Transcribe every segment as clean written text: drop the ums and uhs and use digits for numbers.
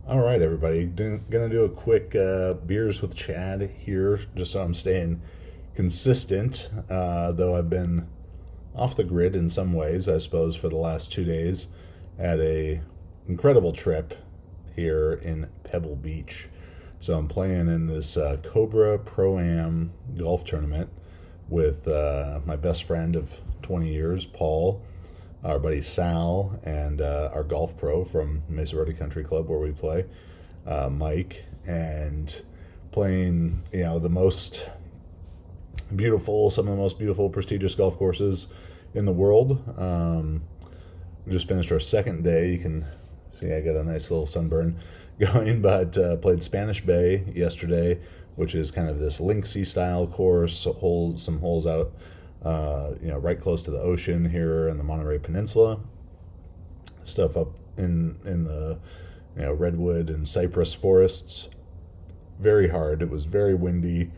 All right, everybody. Gonna do a quick beers with Chad here, just so I'm staying consistent. Though I've been off the grid in some ways, I suppose, for the last 2 days. Had a incredible trip here in Pebble Beach. So I'm playing in this Cobra Pro Am golf tournament with my best friend of 20 years, Paul, our buddy Sal, and our golf pro from Mesa Verde Country Club where we play, Mike, and playing, the most some of the most beautiful, prestigious golf courses in the world. We just finished our second day. You can see I got a nice little sunburn going, but played Spanish Bay yesterday, which is kind of this linksy style course, some holes out, right close to the ocean here in the Monterey Peninsula. Stuff up in the redwood and cypress forests. Very hard. It was very windy.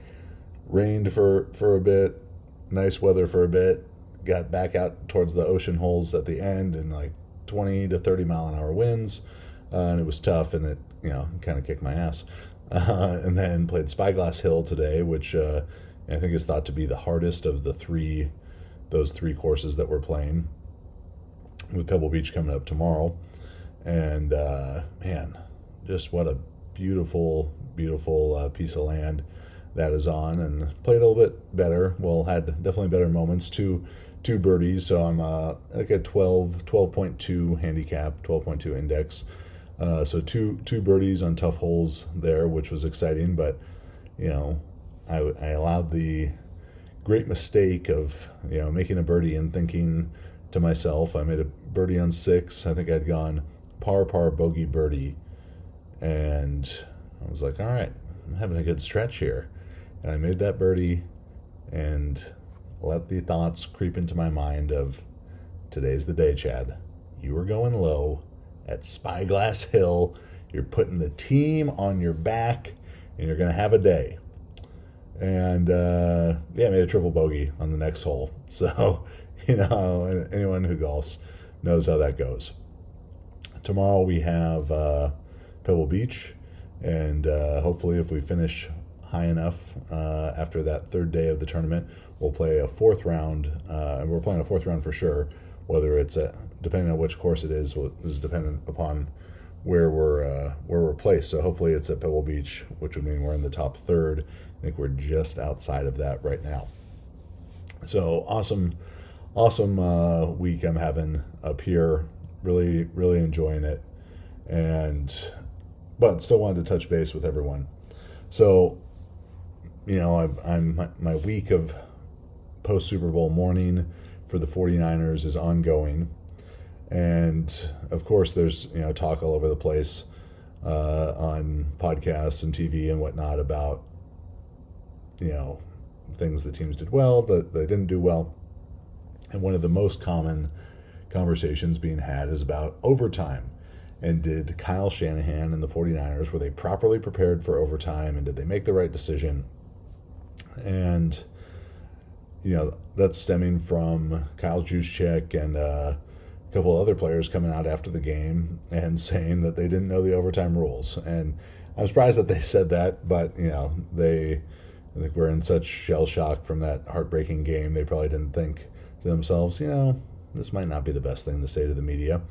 Rained for a bit. Nice weather for a bit. Got back out towards the ocean holes at the end in like 20 to 30 mile an hour winds, and it was tough, and it kind of kicked my ass. And then played Spyglass Hill today, which I think is thought to be the hardest of those three courses that we're playing, with Pebble Beach coming up tomorrow. And man, just what a beautiful, beautiful piece of land that is on. And played a little bit better. Well, had definitely better moments. Two birdies, so I'm like a 12.2 handicap, 12.2 index. So two birdies on tough holes there, which was exciting. But I allowed the great mistake of making a birdie and thinking to myself, I made a birdie on 6. I think I'd gone par bogey birdie, and I was like, all right, I'm having a good stretch here, and I made that birdie and let the thoughts creep into my mind of, today's the day, Chad. You were going low at Spyglass Hill. You're putting the team on your back, and you're going to have a day. And I made a triple bogey on the next hole. So, anyone who golfs knows how that goes. Tomorrow we have Pebble Beach, and hopefully if we finish high enough after that third day of the tournament, we'll play a fourth round, and we're playing a fourth round for sure. Whether it's depending on which course it is dependent upon where we're placed. So hopefully it's at Pebble Beach, which would mean we're in the top third. I think we're just outside of that right now. So awesome week I'm having up here. Really, really enjoying it, but still wanted to touch base with everyone. So, I'm my week of post Super Bowl morning for the 49ers is ongoing. And of course there's, talk all over the place on podcasts and TV and whatnot about, things the teams did well, that they didn't do well. And one of the most common conversations being had is about overtime. And did Kyle Shanahan and the 49ers, were they properly prepared for overtime, and did they make the right decision? And that's stemming from Kyle Juszczyk and a couple other players coming out after the game and saying that they didn't know the overtime rules. And I'm surprised that they said that, but I think we're in such shell shock from that heartbreaking game, they probably didn't think to themselves, this might not be the best thing to say to the media.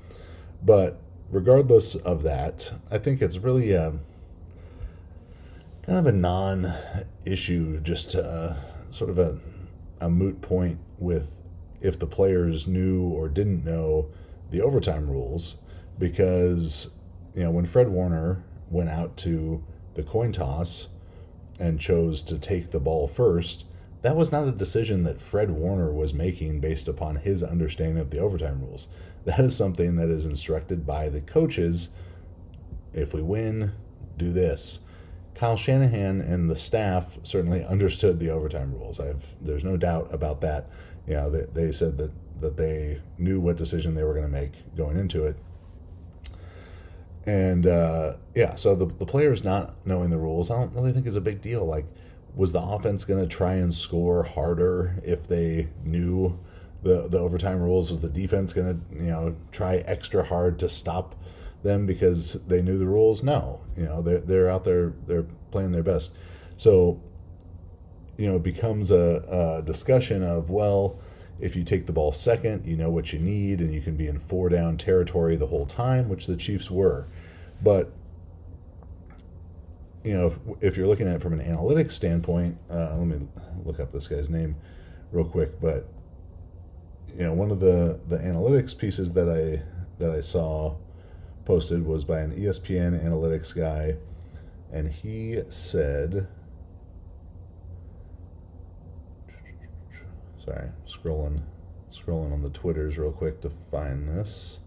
But regardless of that, I think it's really kind of a non-issue, just sort of a moot point with if the players knew or didn't know the overtime rules. Because when Fred Warner went out to the coin toss and chose to take the ball first, that was not a decision that Fred Warner was making based upon his understanding of the overtime rules. That is something that is instructed by the coaches. If we win, do this. Kyle Shanahan and the staff certainly understood the overtime rules. There's no doubt about that. They said that they knew what decision they were going to make going into it. And so the players not knowing the rules, I don't really think is a big deal. Like, was the offense going to try and score harder if they knew the overtime rules? Was the defense going to try extra hard to stop them because they knew the rules? No, they're out there, they're playing their best. So it becomes a discussion of, well, if you take the ball second, you know what you need, and you can be in 4-down territory the whole time, which the Chiefs were. But if you're looking at it from an analytics standpoint, let me look up this guy's name real quick. But one of the analytics pieces that I saw posted was by an ESPN analytics guy, and he said, sorry, scrolling on the Twitters real quick to find this.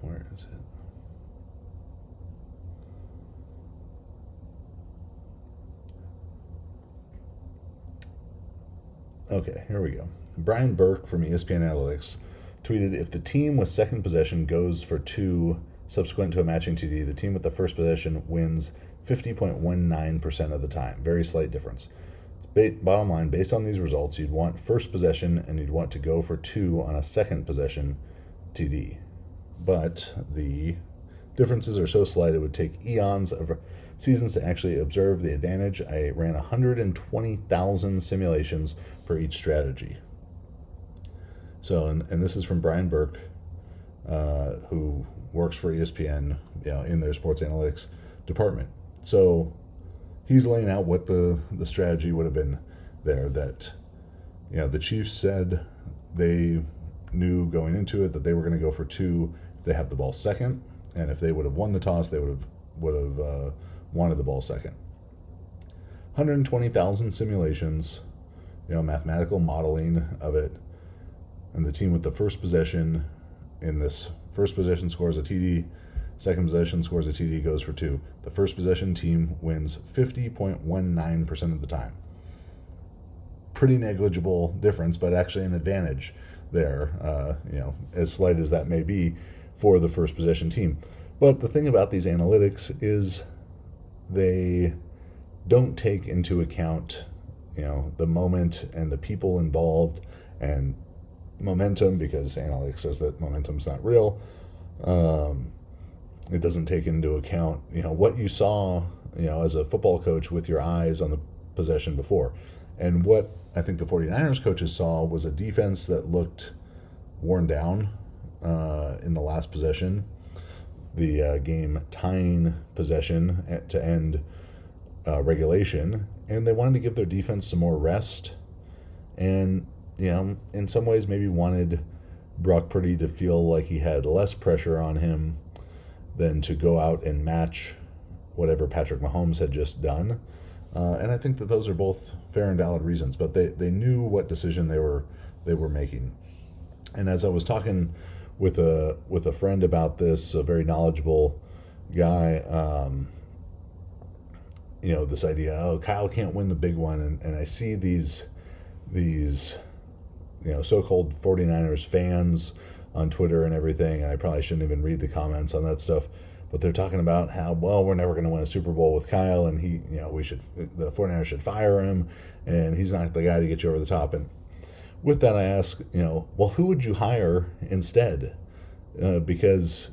Where is it? Okay, here we go. Brian Burke from ESPN Analytics tweeted, if the team with second possession goes for 2 subsequent to a matching TD, the team with the first possession wins 50.19% of the time. Very slight difference. Bottom line, based on these results, you'd want first possession and you'd want to go for 2 on a second possession TD. But the differences are so slight it would take eons of seasons to actually observe the advantage. I ran 120,000 simulations for each strategy. So, and this is from Brian Burke, who works for ESPN, in their sports analytics department. So he's laying out what the strategy would have been there. That the Chiefs said they knew going into it that they were going to go for 2 if they have the ball second, and if they would have won the toss, they would have wanted the ball second. 120,000 simulations, mathematical modeling of it, and the team with the first possession in this first possession scores a TD, second possession scores a TD, goes for 2. The first possession team wins 50.19% of the time. Pretty negligible difference, but actually an advantage there, as slight as that may be for the first possession team. But the thing about these analytics is they don't take into account, the moment and the people involved and momentum, because analytics says that momentum's not real. It doesn't take into account, what you saw, as a football coach with your eyes on the possession before. And what I think the 49ers coaches saw was a defense that looked worn down in the last possession, the game tying possession to end regulation, and they wanted to give their defense some more rest, and in some ways maybe wanted Brock Purdy to feel like he had less pressure on him than to go out and match whatever Patrick Mahomes had just done. And I think that those are both fair and valid reasons, but they knew what decision they were making. And as I was talking with a friend about this, a very knowledgeable guy, this idea, Kyle can't win the big one, and I see these so-called 49ers fans on Twitter and everything, and I probably shouldn't even read the comments on that stuff, but they're talking about how, well, we're never going to win a Super Bowl with Kyle, and the 49ers should fire him, and he's not the guy to get you over the top. And with that, I ask, well, who would you hire instead? Because,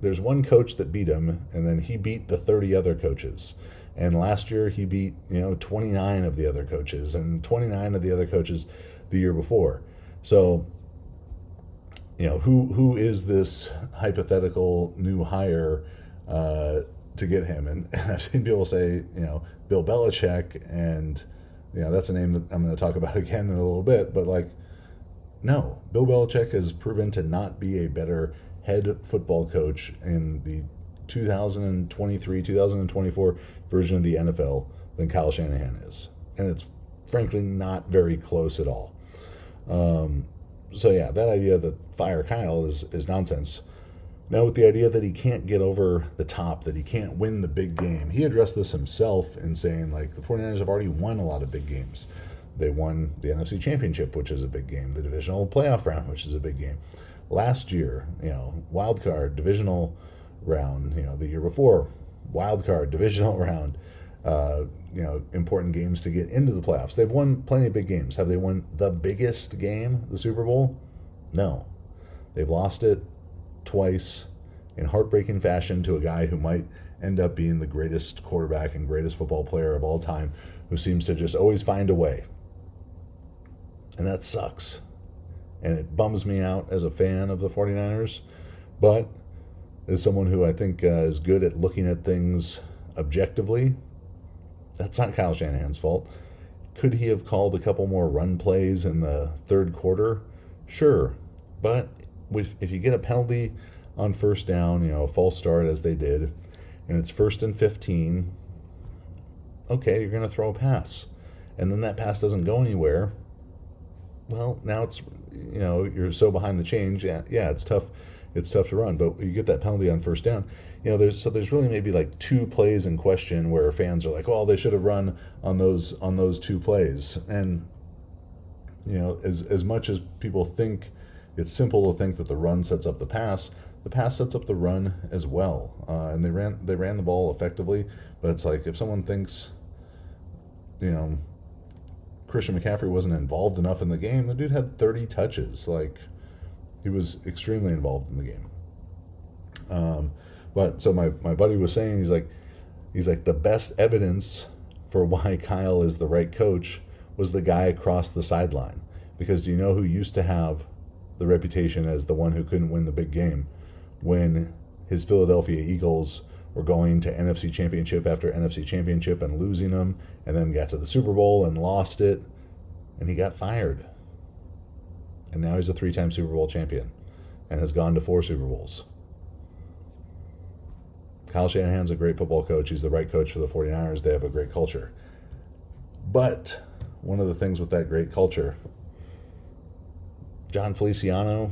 there's one coach that beat him, and then he beat the 30 other coaches. And last year he beat, 29 of the other coaches, and 29 of the other coaches the year before. So, who is this hypothetical new hire to get him? And I've seen people say, Bill Belichick, and that's a name that I'm going to talk about again in a little bit. But no, Bill Belichick has proven to not be a better head football coach in the 2023-2024 version of the NFL than Kyle Shanahan is, and it's frankly not very close at all. So yeah, that idea that fire Kyle is nonsense. Now, with the idea that he can't get over the top, that he can't win the big game, he addressed this himself in saying, the 49ers have already won a lot of big games. They won the NFC Championship, which is a big game, the divisional playoff round, which is a big game. Last year, wild card, divisional round, the year before, wild card, divisional round, important games to get into the playoffs. They've won plenty of big games. Have they won the biggest game, the Super Bowl? No. They've lost it twice in heartbreaking fashion to a guy who might end up being the greatest quarterback and greatest football player of all time, who seems to just always find a way. And that sucks. And it bums me out as a fan of the 49ers. But as someone who I think is good at looking at things objectively, that's not Kyle Shanahan's fault. Could he have called a couple more run plays in the third quarter? Sure. But if you get a penalty on first down, a false start as they did, and it's 1st and 15, okay, you're going to throw a pass. And then that pass doesn't go anywhere. Well, now it's, you're so behind the change. Yeah, it's tough. It's tough to run, but you get that penalty on first down. There's really maybe like 2 plays in question where fans are like, "Oh, they should have run on those 2 plays." And as much as people think it's simple to think that the run sets up the pass sets up the run as well. And they ran the ball effectively, but it's like if someone thinks, Christian McCaffrey wasn't involved enough in the game, the dude had 30 touches. Like, he was extremely involved in the game. But so my buddy was saying, he's like the best evidence for why Kyle is the right coach was the guy across the sideline. Because do you know who used to have the reputation as the one who couldn't win the big game when his Philadelphia Eagles were going to NFC Championship after NFC Championship and losing them, and then got to the Super Bowl and lost it, and he got fired. And now he's a 3-time Super Bowl champion and has gone to 4 Super Bowls. Kyle Shanahan's a great football coach. He's the right coach for the 49ers. They have a great culture. But one of the things with that great culture, John Feliciano,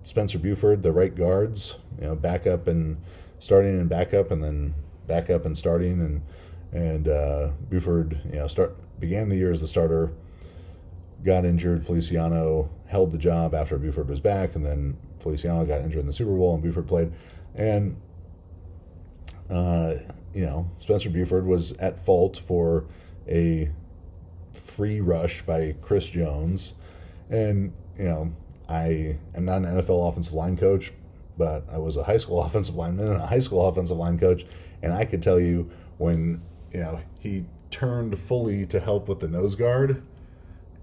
Spencer Buford, the right guards, backup and starting and backup, and then backup and starting, and Buford, began the year as the starter, got injured. Feliciano held the job after Buford was back, and then Feliciano got injured in the Super Bowl, and Buford played. And Spencer Buford was at fault for a free rush by Chris Jones, and I am not an NFL offensive line coach, but I was a high school offensive lineman and a high school offensive line coach, and I could tell you when he turned fully to help with the nose guard,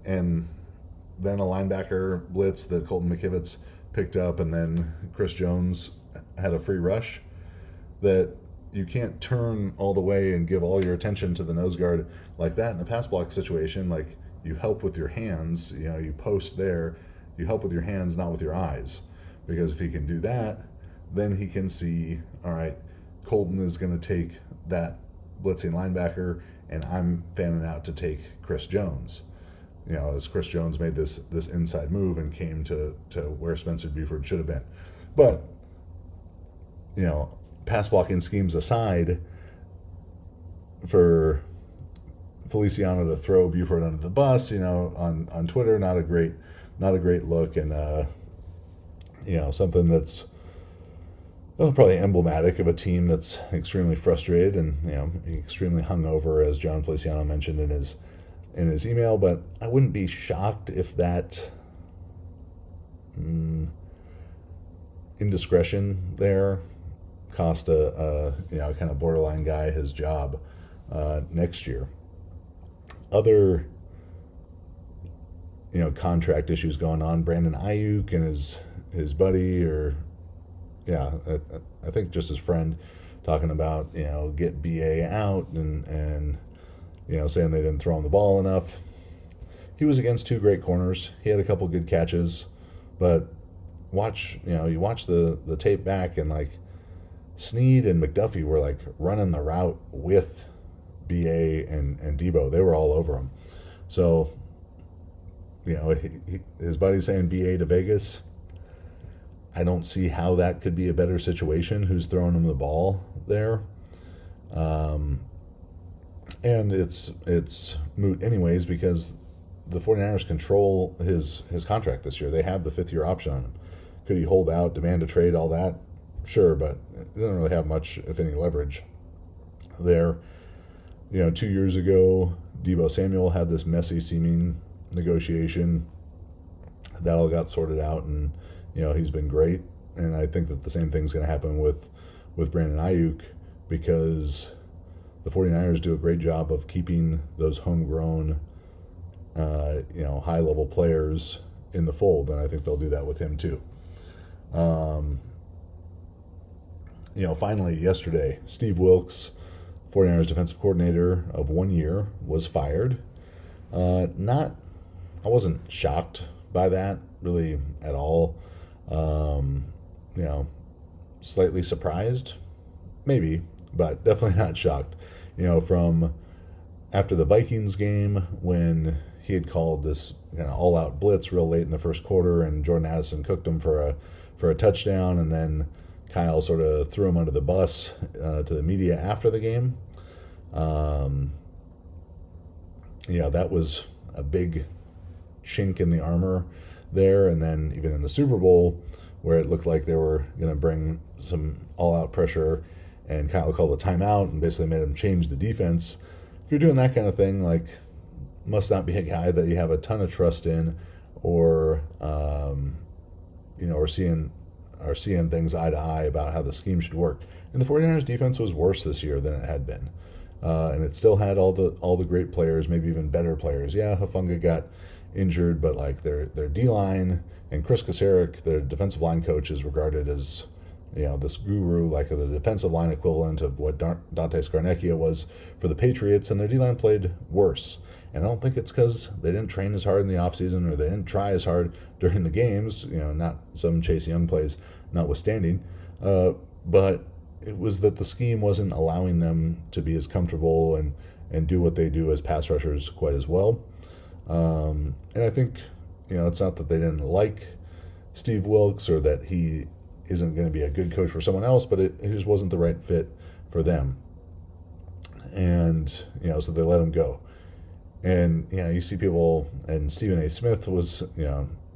and then a linebacker blitz that Colton McKivitz picked up, and then Chris Jones had a free rush, that you can't turn all the way and give all your attention to the nose guard like that in a pass block situation. Like, you help with your hands, you post there, you help with your hands, not with your eyes. Because if he can do that, then he can see, all right, Colton is going to take that blitzing linebacker, and I'm fanning out to take Chris Jones. As Chris Jones made this inside move and came to where Spencer Buford should have been. But, pass blocking schemes aside, for Feliciano to throw Buford under the bus, on Twitter, not a great look, and something that's probably emblematic of a team that's extremely frustrated and extremely hungover, as John Feliciano mentioned in his email. But I wouldn't be shocked if that indiscretion there cost a kind of borderline guy his job next year. Other contract issues going on. Brandon Ayuk and his buddy, I think just his friend, talking about get BA out and saying they didn't throw him the ball enough. He was against 2 great corners. He had a couple good catches, but you watch the tape back, and like Snead and McDuffie were like running the route with BA and Debo. They were all over him. So, his buddy's saying BA to Vegas. I don't see how that could be a better situation. Who's throwing him the ball there? And it's moot anyways, because the 49ers control his contract this year. They have the 5th-year option on him. Could he hold out, demand a trade, all that? Sure, but it doesn't really have much, if any, leverage there. 2 years ago, Deebo Samuel had this messy seeming negotiation. That all got sorted out, and he's been great. And I think that the same thing's going to happen with Brandon Ayuk, because the 49ers do a great job of keeping those homegrown, high-level players in the fold, and I think they'll do that with him too. Finally, yesterday, Steve Wilks, 49ers defensive coordinator of 1 year, was fired. I wasn't shocked by that really at all. Slightly surprised, maybe, but definitely not shocked. From after the Vikings game, when he had called this all-out blitz real late in the first quarter, and Jordan Addison cooked him for a touchdown, and then Kyle sort of threw him under the bus to the media after the game. That was a big chink in the armor there. And then even in the Super Bowl, where it looked like they were going to bring some all-out pressure, and Kyle called a timeout and basically made him change the defense. If you're doing that kind of thing, must not be a guy that you have a ton of trust in, or or seeing things eye to eye about how the scheme should work. And the 49ers defense was worse this year than it had been. And it still had all the great players, maybe even better players. Yeah, Hufanga got injured, but their D-line, and Chris Kasarik, their defensive line coach, is regarded as this guru, the defensive line equivalent of what Dante Scarnecchia was for the Patriots, and their D-line played worse. And I don't think it's because they didn't train as hard in the offseason, or they didn't try as hard during the games, not some Chase Young plays notwithstanding, but it was that the scheme wasn't allowing them to be as comfortable and do what they do as pass rushers quite as well. And I think, it's not that they didn't like Steve Wilks, or that he isn't going to be a good coach for someone else, but it just wasn't the right fit for them. And, so they let him go. And, you see people, and Stephen A. Smith was,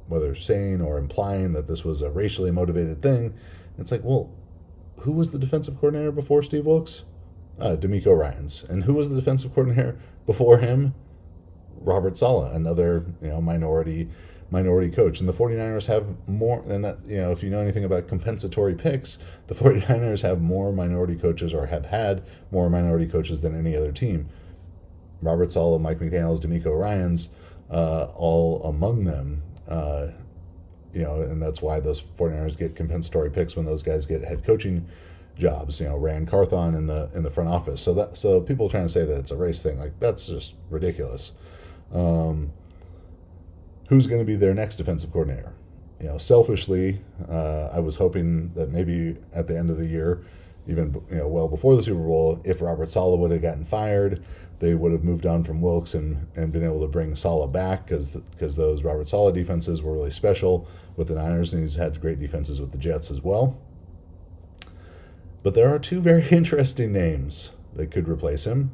whether saying or implying that this was a racially motivated thing. It's well, who was the defensive coordinator before Steve Wilks? D'Amico Ryans. And who was the defensive coordinator before him? Robert Saleh, another minority coach. And the 49ers have more than that. If you know anything about compensatory picks, the 49ers have more minority coaches, or have had more minority coaches, than any other team. Robert Saleh, Mike McDaniels, D'Amico Ryans, all among them. And that's why those 49ers get compensatory picks when those guys get head coaching jobs. Rand Carthon in the front office. So people trying to say that it's a race thing, that's just ridiculous. Who's going to be their next defensive coordinator? Selfishly, I was hoping that maybe at the end of the year, even well before the Super Bowl, if Robert Saleh would have gotten fired, they would have moved on from Wilks and been able to bring Saleh back, because those Robert Saleh defenses were really special with the Niners, and he's had great defenses with the Jets as well. But there are two very interesting names that could replace him.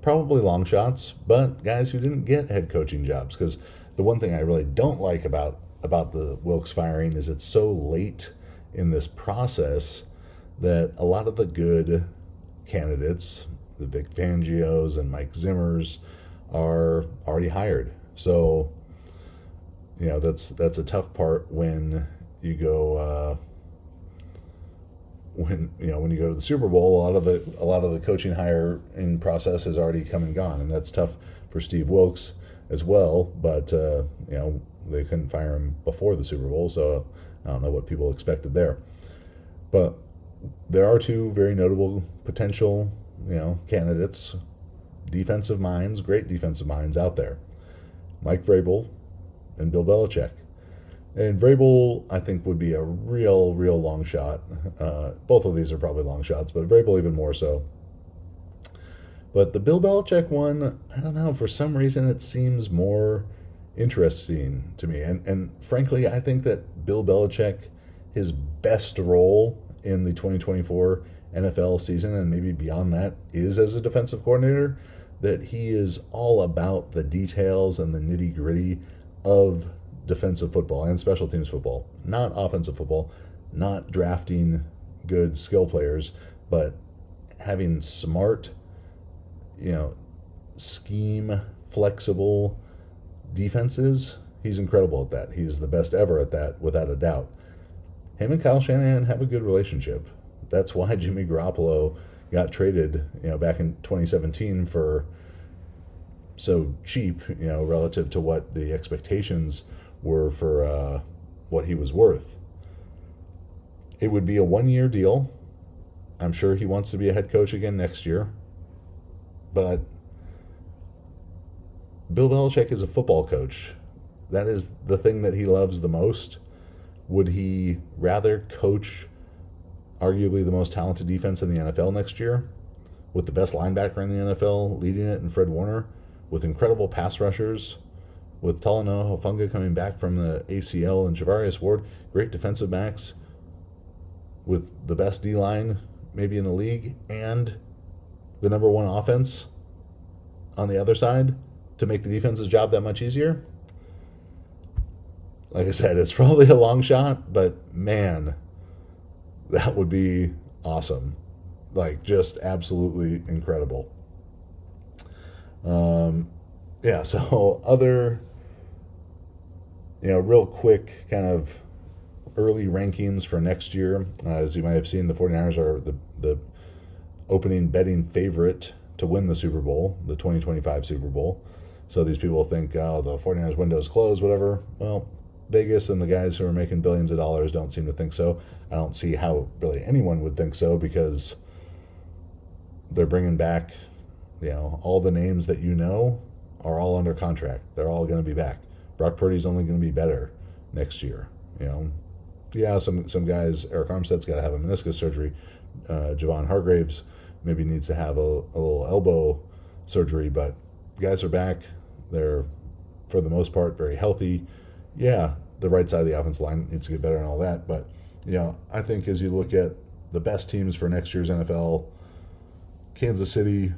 Probably long shots, but guys who didn't get head coaching jobs. Because the one thing I really don't like about the Wilks firing is it's so late in this process that a lot of the good candidates, the Vic Fangios and Mike Zimmers, are already hired. So, that's a tough part when you go when you go to the Super Bowl. A lot of the coaching hiring process has already come and gone, and that's tough for Steve Wilks as well. But they couldn't fire him before the Super Bowl, so I don't know what people expected there. But there are two very notable potential candidates, defensive minds, great defensive minds out there: Mike Vrabel and Bill Belichick. And Vrabel, I think, would be a real long shot. Both of these are probably long shots, but Vrabel even more so. But the Bill Belichick one, I don't know, for some reason it seems more interesting to me. And frankly, I think that Bill Belichick, his best role in the 2024 NFL season, and maybe beyond that, is as a defensive coordinator. That he is all about the details and the nitty-gritty of defensive football and special teams football, not offensive football, not drafting good skill players, but having smart, scheme flexible defenses. He's incredible at that. He's the best ever at that, without a doubt. Him and Kyle Shanahan have a good relationship. That's why Jimmy Garoppolo got traded, back in 2017 for so cheap, relative to what the expectations were for what he was worth. It would be a 1-year deal. I'm sure he wants to be a head coach again next year. But Bill Belichick is a football coach. That is the thing that he loves the most. Would he rather coach arguably the most talented defense in the NFL next year, with the best linebacker in the NFL leading it in Fred Warner, with incredible pass rushers, with Talanoa Hufanga coming back from the ACL and Javarius Ward, great defensive backs, with the best D-line maybe in the league, and the number one offense on the other side to make the defense's job that much easier? Like I said, it's probably a long shot, but man, that would be awesome. Like, just absolutely incredible. So other, real quick kind of early rankings for next year. As you might have seen, the 49ers are the opening betting favorite to win the Super Bowl, the 2025 Super Bowl. So these people think, oh, the 49ers window's closed, whatever. Well, Vegas and the guys who are making billions of dollars don't seem to think so. I don't see how really anyone would think so, because they're bringing back, all the names that are all under contract. They're all going to be back. Brock Purdy's only going to be better next year. Some guys, Eric Armstead's got to have a meniscus surgery. Javon Hargraves maybe needs to have a little elbow surgery, but guys are back. They're, for the most part, very healthy. Yeah, the right side of the offensive line needs to get better and all that. But, I think as you look at the best teams for next year's NFL, Kansas City,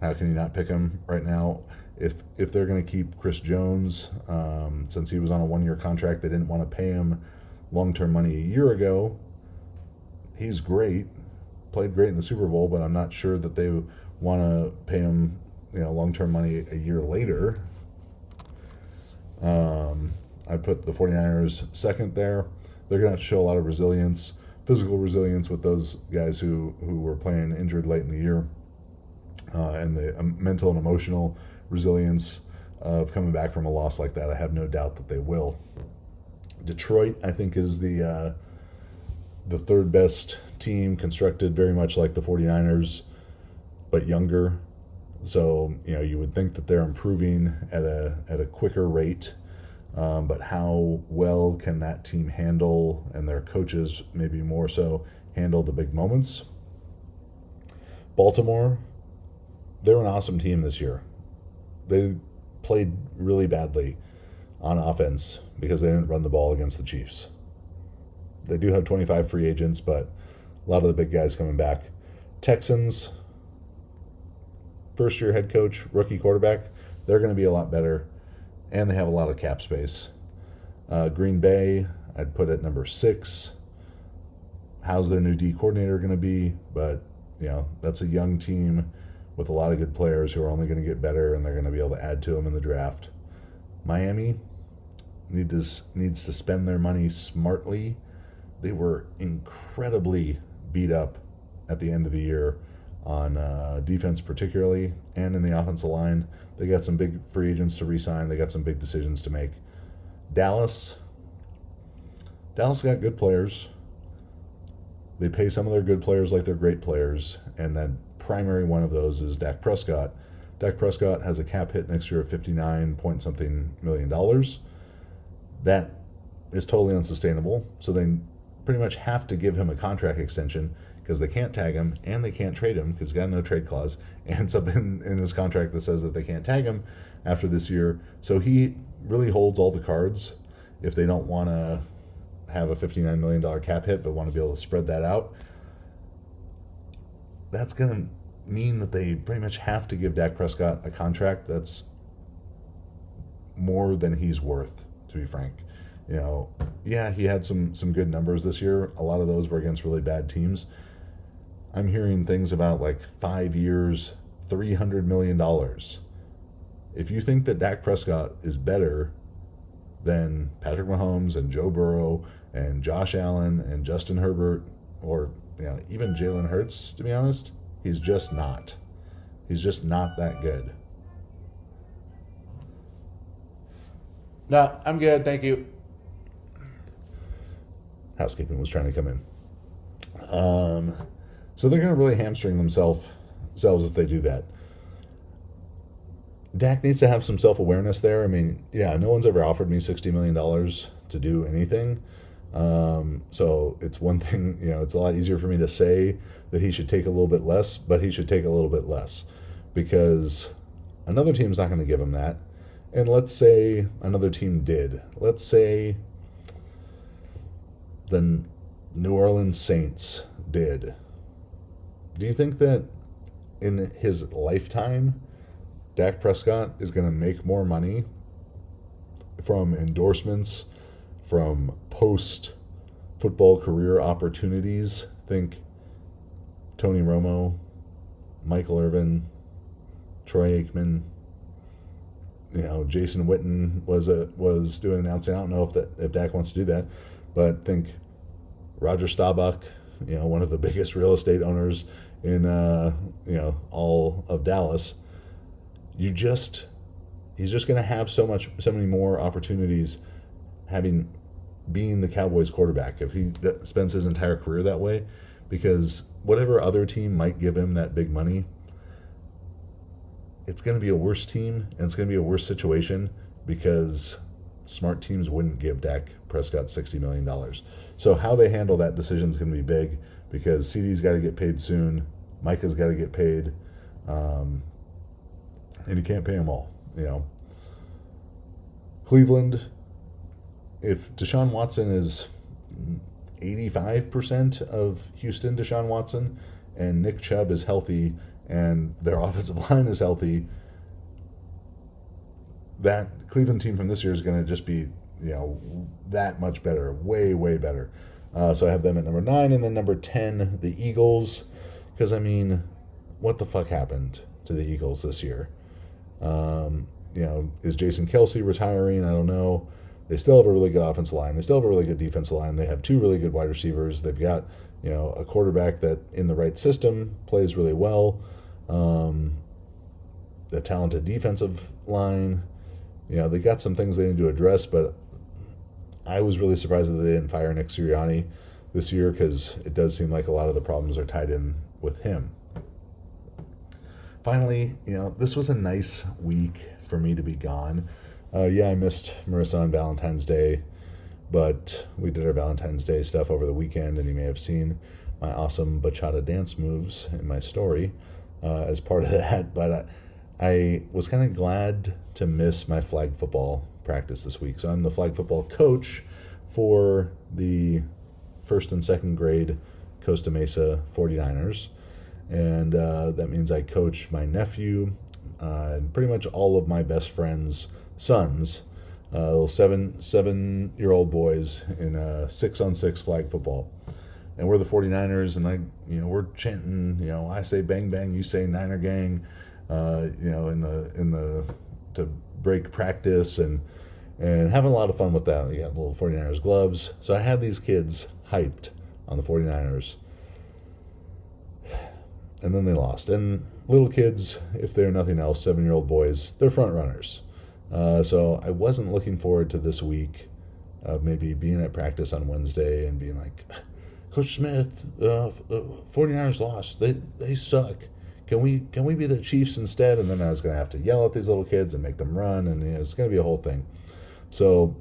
how can you not pick them right now? If they're going to keep Chris Jones, since he was on a 1-year contract, they didn't want to pay him long-term money a year ago. He's great, played great in the Super Bowl, but I'm not sure that they want to pay him, long-term money a year later. I put the 49ers second there. They're going to have to show a lot of resilience, physical resilience, with those guys who were playing injured late in the year, and the mental and emotional resilience of coming back from a loss like that. I have no doubt that they will. Detroit, I think, is the third best team, constructed very much like the 49ers, but younger. So, you would think that they're improving at a quicker rate. But how well can that team handle, and their coaches maybe more so, handle the big moments? Baltimore, they're an awesome team this year. They played really badly on offense because they didn't run the ball against the Chiefs. They do have 25 free agents, but a lot of the big guys coming back. Texans, first-year head coach, rookie quarterback, they're going to be a lot better, and they have a lot of cap space. Green Bay, I'd put at number 6. How's their new D coordinator going to be? But, that's a young team with a lot of good players who are only going to get better, and they're going to be able to add to them in the draft. Miami needs to spend their money smartly. They were incredibly beat up at the end of the year on defense particularly, and in the offensive line. They got some big free agents to re-sign. They got some big decisions to make. Dallas got good players. They pay some of their good players like they're great players, and then primary one of those is Dak Prescott. Dak Prescott has a cap hit next year of $59-point-something million. That is totally unsustainable, so they pretty much have to give him a contract extension, because they can't tag him and they can't trade him because he's got no trade clause and something in his contract that says that they can't tag him after this year. So he really holds all the cards if they don't want to have a $59 million cap hit but want to be able to spread that out. That's going to mean that they pretty much have to give Dak Prescott a contract that's more than he's worth, to be frank. Yeah, he had some good numbers this year. A lot of those were against really bad teams. I'm hearing things about like 5 years, $300 million. If you think that Dak Prescott is better than Patrick Mahomes and Joe Burrow and Josh Allen and Justin Herbert, or even Jalen Hurts, to be honest, he's just not. He's just not that good. No, I'm good, thank you. Housekeeping was trying to come in. So they're going to really hamstring themselves if they do that. Dak needs to have some self-awareness there. I mean, yeah, no one's ever offered me $60 million to do anything. So it's one thing, it's a lot easier for me to say that he should take a little bit less, but he should take a little bit less because another team's not going to give him that. And let's say another team did. Let's say the New Orleans Saints did. Do you think that in his lifetime, Dak Prescott is going to make more money from endorsements, from post-football career opportunities? Think Tony Romo, Michael Irvin, Troy Aikman. Jason Witten was doing announcing. I don't know if Dak wants to do that, but think Roger Staubach, one of the biggest real estate owners in all of Dallas. He's just going to have so many more opportunities being the Cowboys quarterback if he spends his entire career that way, because whatever other team might give him that big money, it's going to be a worse team and it's going to be a worse situation because smart teams wouldn't give Dak Prescott $60 million. So how they handle that decision is going to be big because CD's got to get paid soon. Micah's got to get paid. And you can't pay them all, Cleveland, if Deshaun Watson is 85% of Houston Deshaun Watson and Nick Chubb is healthy and their offensive line is healthy, that Cleveland team from this year is going to just be, that much better, way, way better. So I have them at number 9, and then number 10, the Eagles, because, what the fuck happened to the Eagles this year? Is Jason Kelce retiring? I don't know. They still have a really good offensive line. They still have a really good defensive line. They have 2 really good wide receivers. They've got, a quarterback that in the right system plays really well. The talented defensive line. They got some things they need to address, but I was really surprised that they didn't fire Nick Sirianni this year because it does seem like a lot of the problems are tied in with him. Finally, this was a nice week for me to be gone. I missed Marissa on Valentine's Day, but we did our Valentine's Day stuff over the weekend, and you may have seen my awesome bachata dance moves in my story as part of that. But I was kind of glad to miss my flag football practice this week. So I'm the flag football coach for the 1st and 2nd grade Costa Mesa 49ers. And that means I coach my nephew and pretty much all of my best friends' sons, little 7-year-old boys in 6-on-6 flag football. And we're the 49ers, and we're chanting, I say bang bang, you say Niner gang, to break practice and having a lot of fun with that. You got little 49ers gloves. So I had these kids hyped on the 49ers. And then they lost. And little kids, if they're nothing else, 7-year-old boys, they're front runners. So I wasn't looking forward to this week of maybe being at practice on Wednesday and being like, Coach Smith, the 49ers lost. They suck. Can we be the Chiefs instead? And then I was going to have to yell at these little kids and make them run, and it's going to be a whole thing. So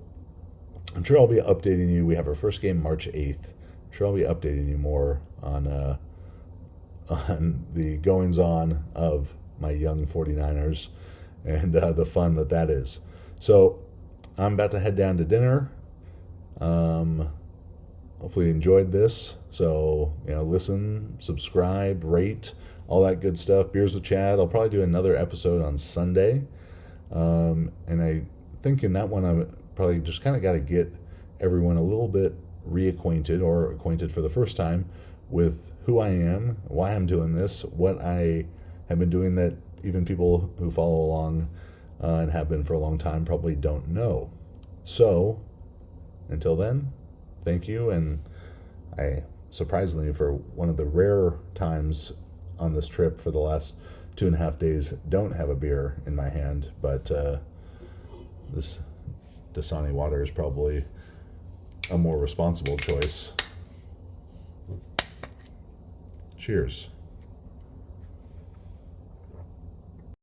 I'm sure I'll be updating you. We have our first game March 8th. I'm sure I'll be updating you more on the goings-on of my young 49ers and the fun that is. So I'm about to head down to dinner. Hopefully you enjoyed this. So, listen, subscribe, rate, all that good stuff. Beers with Chad. I'll probably do another episode on Sunday. And I thinking that one I'm probably just kind of got to get everyone a little bit reacquainted or acquainted for the first time with who I am, why I'm doing this, what I have been doing that even people who follow along and have been for a long time probably don't know. So, until then, thank you. And I, surprisingly, for one of the rare times on this trip for the last 2.5 days, don't have a beer in my hand, but this Dasani water is probably a more responsible choice. Cheers.